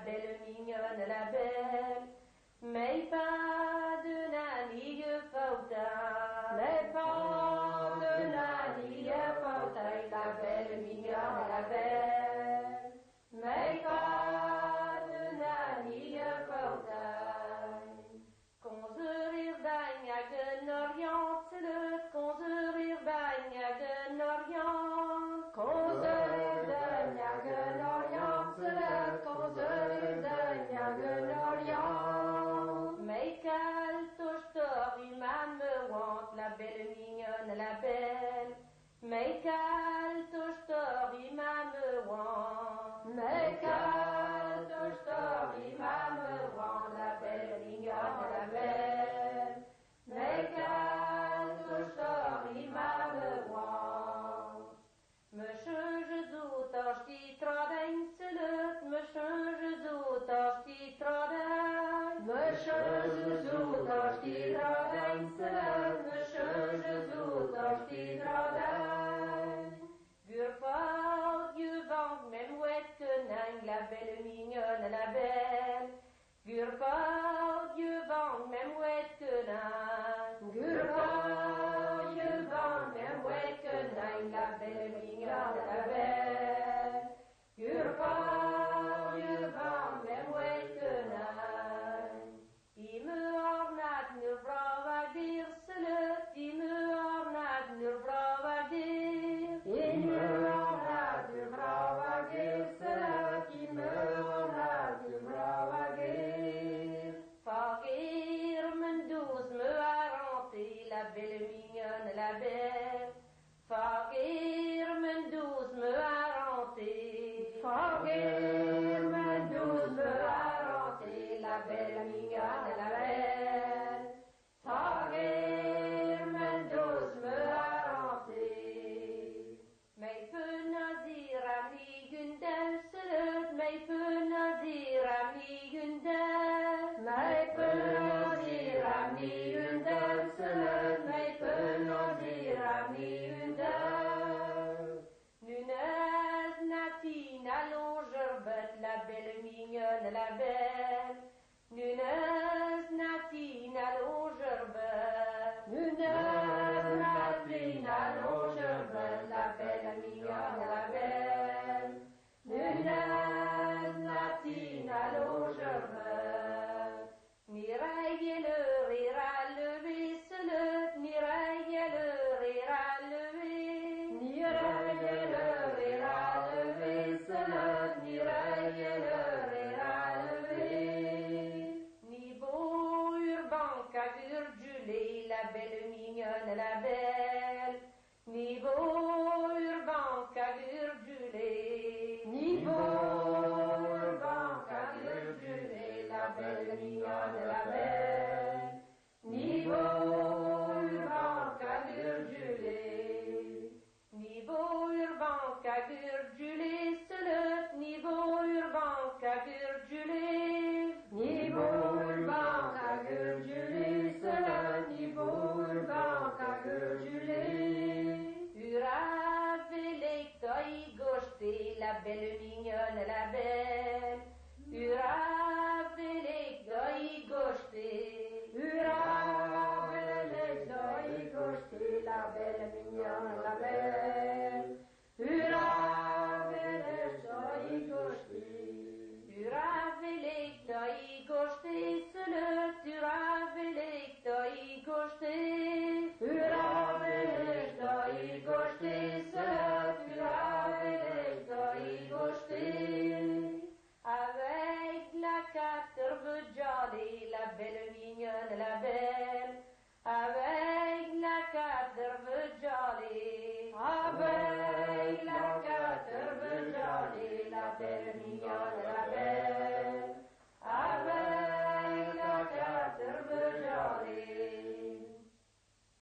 belle mignonne, la belle. Mais pas de nani fauta, mais pas de nani fauta, la belle mignonne, la belle. Mais pas de nani fauta. Konzurir dainjagen orient, konzurir dainjagen orient, konzurir dainjagen orient, konzurir dainjagen orient. Meikal tostori me want, la belle mignonne, la belle. Meikal tostori me want, meikal tostori me want, la belle mignonne, la belle. Meikal tostori me want. Monsieur Jésus als die traden selut, Monsieur Jésus als die traden. Monsieur Jésus als die traden selut, Monsieur Jésus als die traden. Gurfort, guvant, même ouette que nain, la belle mignonne, la belle. Gurfort, guvant, même ouette que nain. Gurfort, guvant, même ouette que nain, la belle mignonne, la belle. Gurfort, guvant, même ouette que nain. I me ornat nu brava dir selut, I me ornat nu brava dir. I me ornat nu brava dir selut, I me ornat nu brava dir. Fagir men douce me arranter, la belle mignonne, la belle. Fagir men douce me arranter, fagir men douce me arranter, la belle mignonne, la belle. Fagir men douce me arranter. Mij nazir amni gündel selut, mij nazir amni gündel. Mij nazir amni gündel selut, mij nazir amni gündel. Nunes natina longerbet, la belle mignonne, la belle. Nunes natina longerbet, Nunes natina longerbet, la belle mignonne, la belle. Nunes natina longerbet. Ni règle ira lever selut, ni règle ira lever. Ni règle ira lever selut, ni règle ira lever. Ni beau urbain qu'agurgulé, la belle mignonne, la belle. Ni beau urbain qu'agurgulé, ni beau urbain qu'agurgulé, la belle mignonne, la belle. Ni beau urbain qu'agurgulé, ni beau urbain qu'agurgulé selut, ni beau urbain qu'agurgulé. Ni beau urbain qu'agurgulé selut, ni beau urbain qu'agurgulé. Ura velek toi goste, la belle mignonne, la belle.